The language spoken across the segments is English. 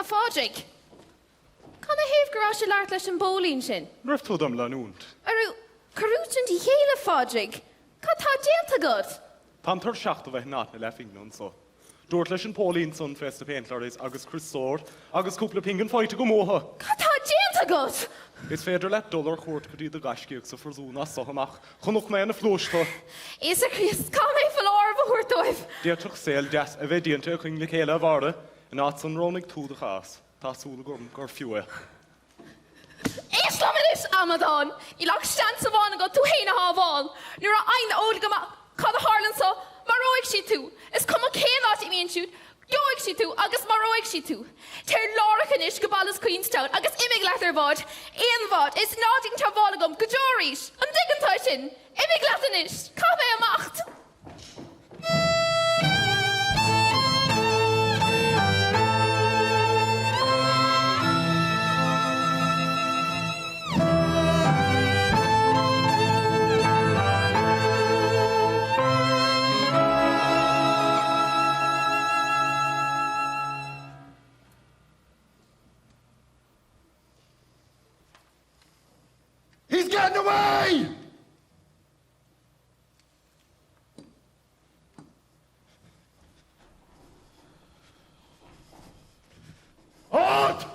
fádraig. Can I have garage a lart leis an bólín sin? Rift tú dom leanúnt. Arú, carúchan di chéile fádraig. Ca tá déanta god? Tá tar seachta bheith nát na lefingún so. Dúirt leis an pólín son festa paintlaris agus Criostóir agus cúpla pingan fáite go mótha. Ca tá déanta god? Is féidir le dullar chót go dtí a gasciúg sa forzúna sohamach chunach mé na flúista. Is a Chris, can I fallar of a hurtoif? Déirtach saoil deas a bheith dianta a chuin le chéile a bharda in áit san rónig tú de chas. Tá súla gur fiúa. Islaminis Amadon, I lach stan sa bháin go tú héna hábháil. Nuair a ein óla go cad a harlan sa, mar roig si tú. Is cum a cénát I míon siúd, joig si tú agus mar roig si tú. Teir lorg inis go ballas Queenstown agus imig leat ar bhád. Éon bhád is náding tar bhála gom go dúiris. An digantá sin, imig leat inis, cá bé amacht. He's getting away! Halt!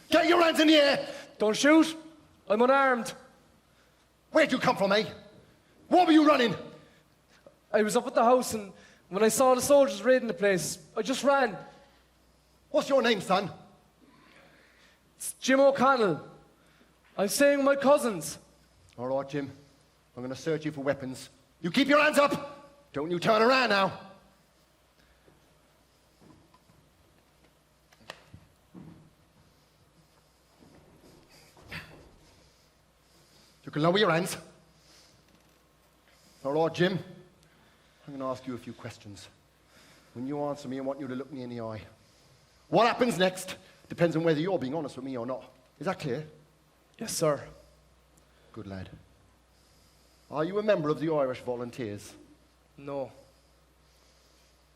Get your hands in the air! Don't shoot. I'm unarmed. Where'd you come from, eh? What were you running? I was up at the house and when I saw the soldiers raiding the place, I just ran. What's your name, son? It's Jim O'Connell. I'm staying with my cousins. All right, Jim. I'm going to search you for weapons. You keep your hands up! Don't you turn around now. You can lower your hands. All right, Jim. I'm going to ask you a few questions. When you answer me, I want you to look me in the eye. What happens next depends on whether you're being honest with me or not. Is that clear? Yes, sir. Good lad. Are you a member of the Irish Volunteers? No.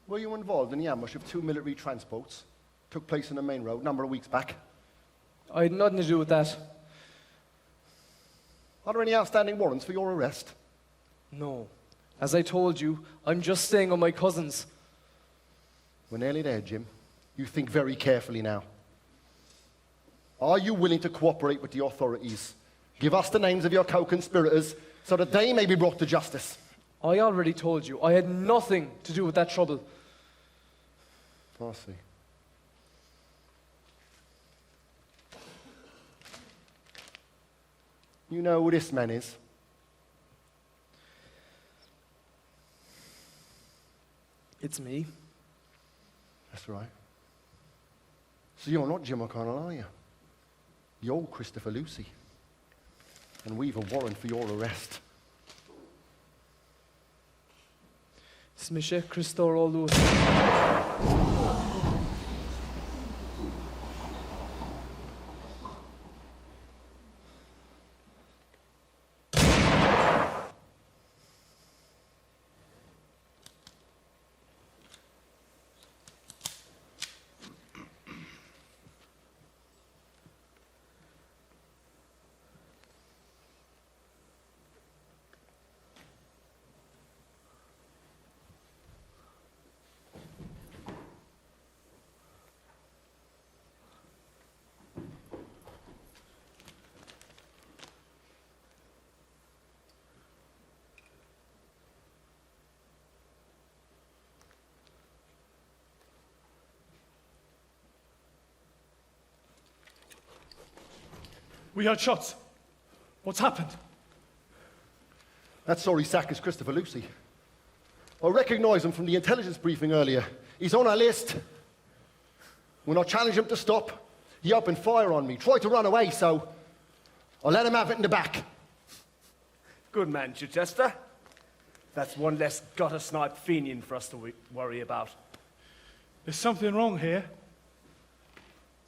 Were you involved in the ambush of 2 military transports? Took place on the main road a number of weeks back. I had nothing to do with that. Are there any outstanding warrants for your arrest? No. As I told you, I'm just staying with my cousins. We're nearly there, Jim. You think very carefully now. Are you willing to cooperate with the authorities? Give us the names of your co-conspirators so that they may be brought to justice. I already told you, I had nothing to do with that trouble. I see. You know who this man is? It's me. That's right. So you're not Jim O'Connell, are you? You're Christopher Lucy. And we've a warrant for your arrest. Smishe Criostóir ó lucht. We heard shots. What's happened? That sorry sack is Christopher Lucy. I recognise him from the intelligence briefing earlier. He's on our list. When I challenged him to stop, he opened fire on me, tried to run away, so I let him have it in the back. Good man, Chichester. That's one less gutter-sniped Fenian for us to worry about. There's something wrong here.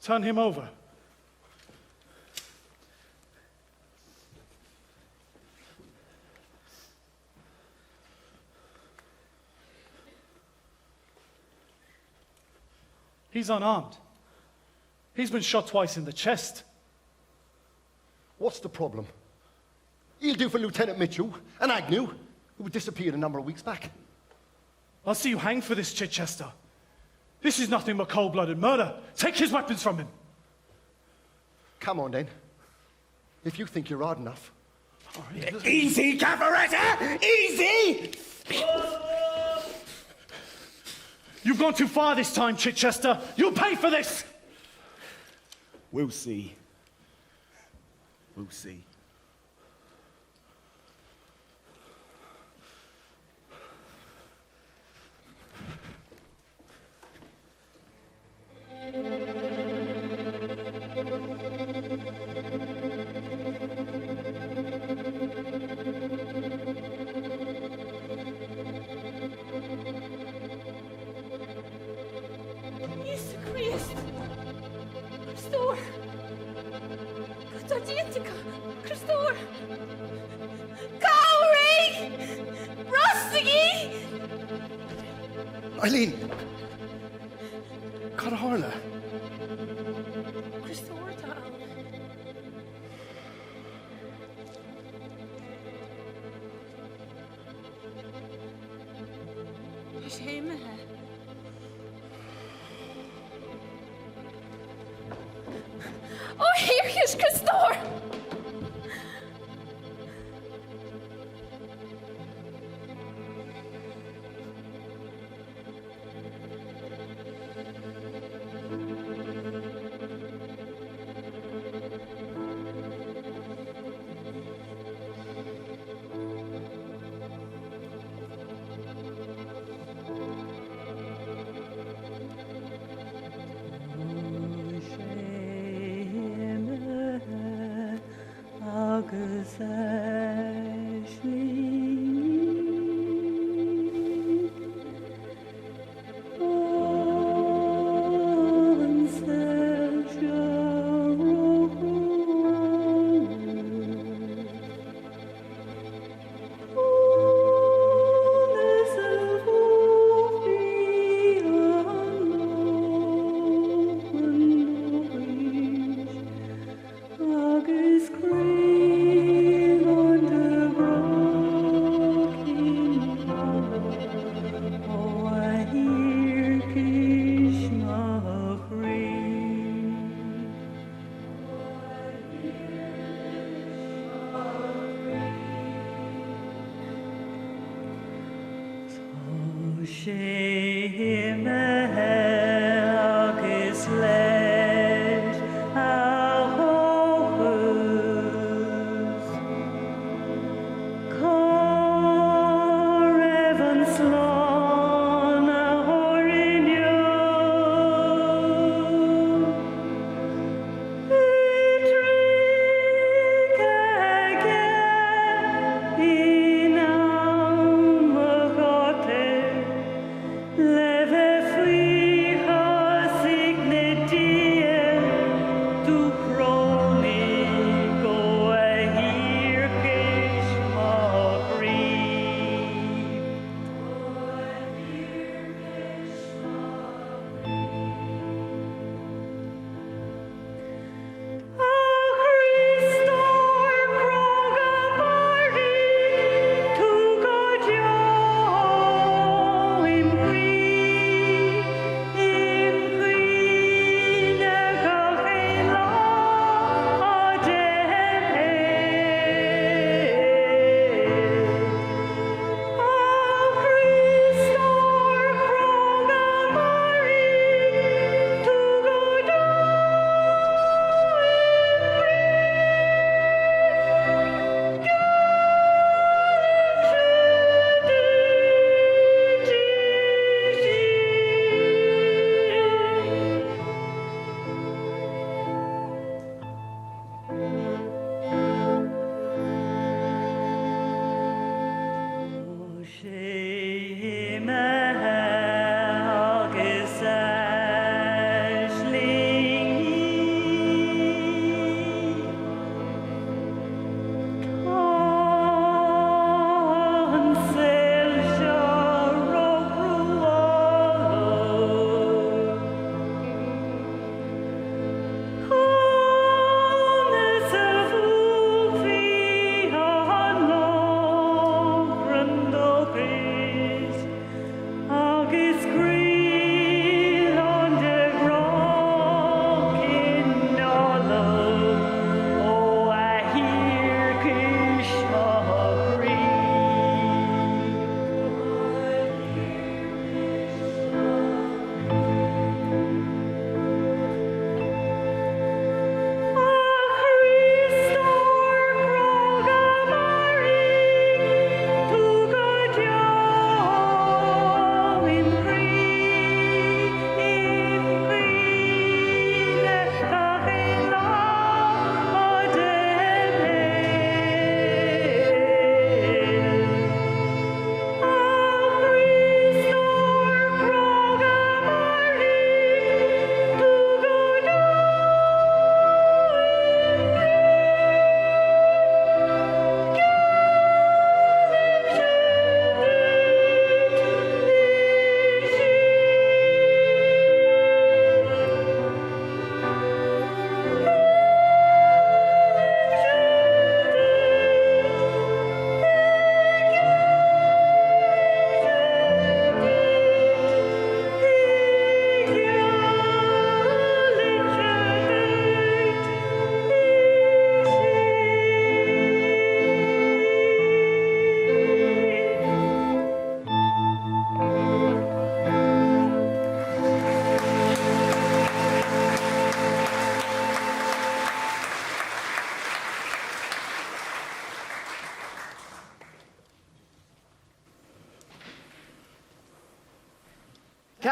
Turn him over. He's unarmed. He's been shot twice in the chest. What's the problem? He'll do for Lieutenant Mitchell and Agnew, who disappeared a number of weeks back. I'll see you hanged for this, Chichester. This is nothing but cold-blooded murder. Take his weapons from him. Come on, then. If you think you're hard enough. Easy, Cavaretta! Easy! You've gone too far this time, Chichester. You'll pay for this! We'll see. We'll see. Jesu Christ. Criostóir. Cadadiantica. Criostóir. Cowrie! Rostigi! Eileen! Carharla! Criostóir tal. Shame. Oh, here he is, Criostóir! Agus Críoch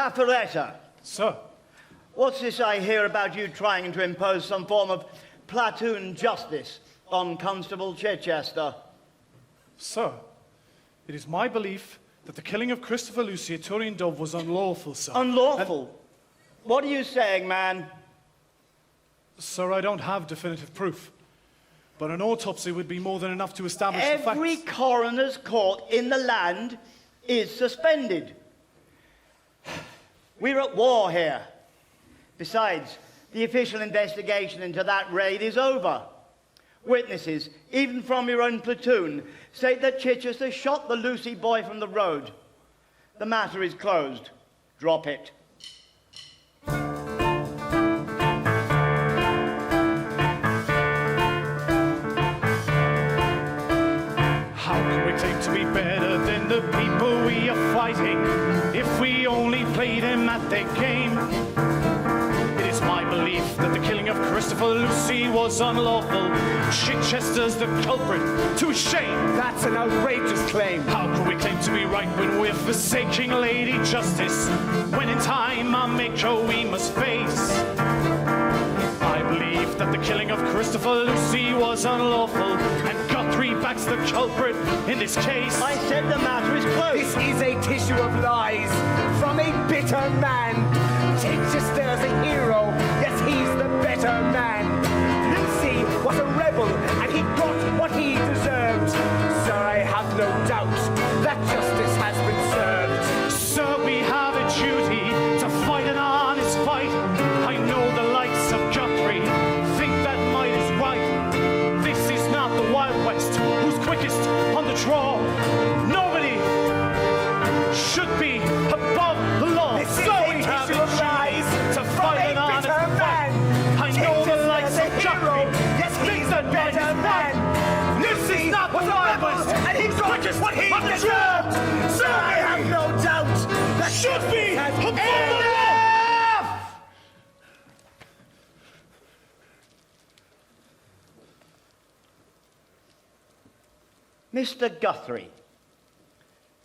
Cafaretta, Sir, what's this I hear about you trying to impose some form of platoon justice on Constable Chichester? sir, it is my belief that the killing of Christopher Lucy at Tuairín Dubh was unlawful, sir. Unlawful? What are you saying, man? Sir, I don't have definitive proof, but an autopsy would be more than enough to establish the facts. Every coroner's court in the land is suspended. We're at war here. Besides, the official investigation into that raid is over. Witnesses, even from your own platoon, say that Chichester shot the Lucy boy from the road. The matter is closed. Drop it. How can we claim to be better than the people we are fighting if we only played them at their game? It is my belief that the killing of Christopher Lucy was unlawful. Chichester's the culprit. To shame! That's an outrageous claim. How can we claim to be right when we're forsaking Lady Justice? When in time our maker we must face. I believe that the killing of Christopher Lucy was unlawful, and Guthrie backs the culprit in this case. I said the matter is closed. This is a tissue of lies from a bitter man. Chichester's a hero. Yes, he's the better man. Lucy was a rebel, and he got what he deserved. Sir, I have no doubt that justice has been served. Sir, we have a duty to fight an honest fight. I know the likes of Guthrie think that might is right. This is not the Wild West, who's quickest on the draw. Nobody should be above the law. This So is we a have tissue a of lies duty to from fight a an honest bitter fight. man. I know the likes of Chichester's a hero. Guthrie Yes, think he's that the might is better right. man. This is not the was a Wild rebel, West, and he who's got quickest what he on the deserved. draw. Sir, I have no doubt that Should be has above the law. Mr. Guthrie,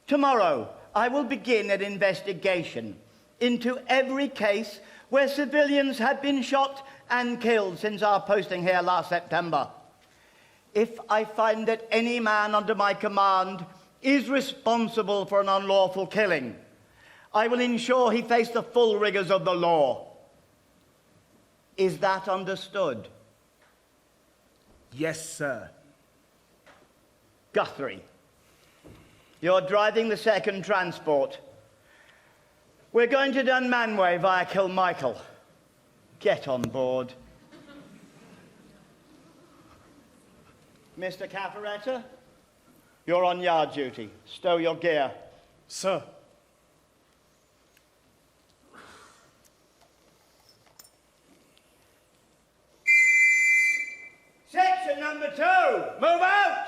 tomorrow I will begin an investigation into every case where civilians have been shot and killed since our posting here last September. If I find that any man under my command is responsible for an unlawful killing, I will ensure he face the full rigors of the law. Is that understood? Yes, sir. Guthrie, you're driving the second transport. We're going to Dunmanway via Kilmichael. Get on board. Mr. Cafaretta, you're on yard duty. Stow your gear. Sir, Section number 2, move out!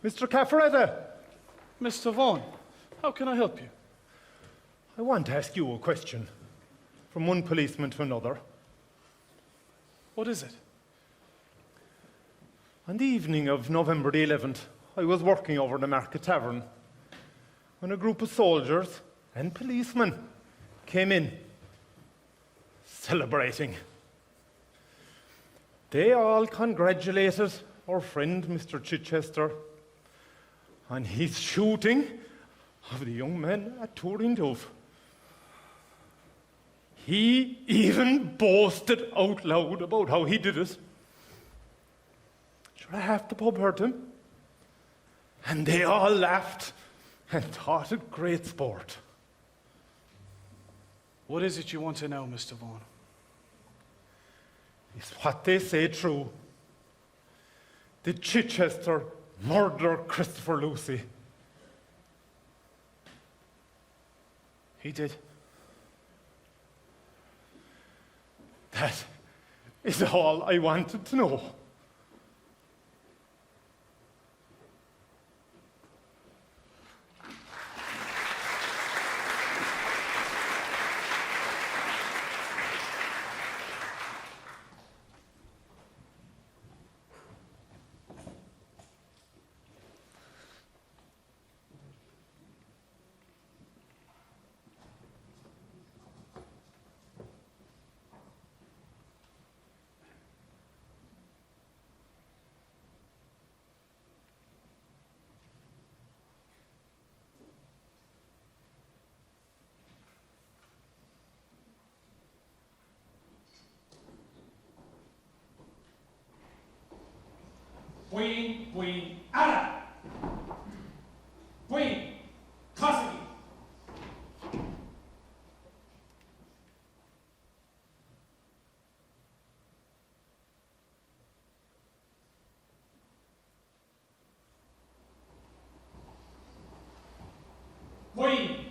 Mr. Cafaretta, Mr. Vaughan, how can I help you? I want to ask you a question from one policeman to another. What is it? On the evening of November the 11th, I was working over the Market Tavern when a group of soldiers and policemen came in, celebrating. They all congratulated our friend, Mr. Chichester, on his shooting of the young man at Tuairín Dubh. He even boasted out loud about how he did it. Sure, half the pub heard him. And they all laughed and thought it great sport. What is it you want to know, Mr. Vaughan? Is what they say true? Did Chichester murder Christopher Lucy? He did. That is all I wanted to know. Beireann, Anna. Beireann, cosigi. Beireann,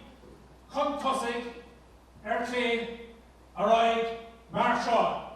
come tosig, clean, arrive, march on.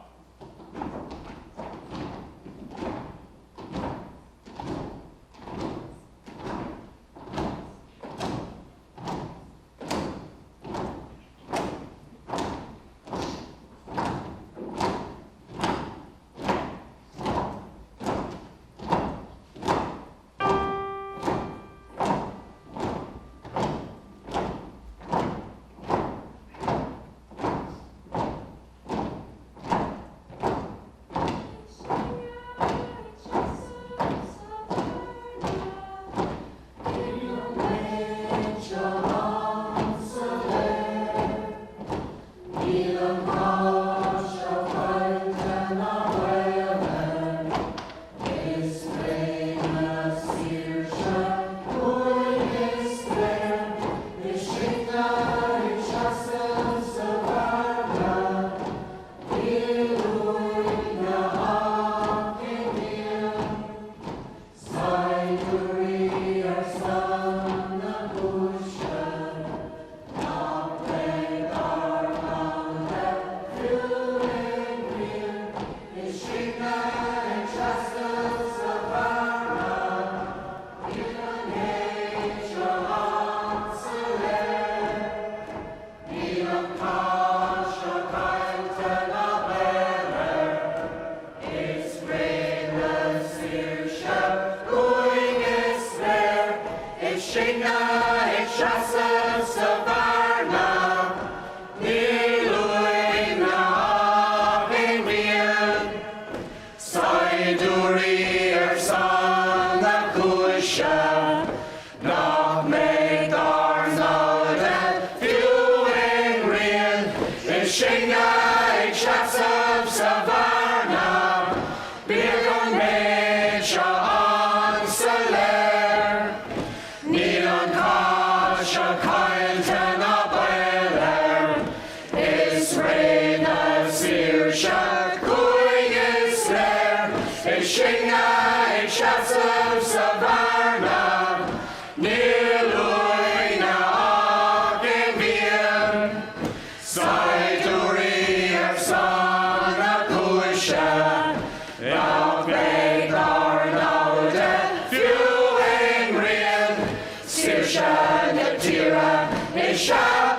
Shine.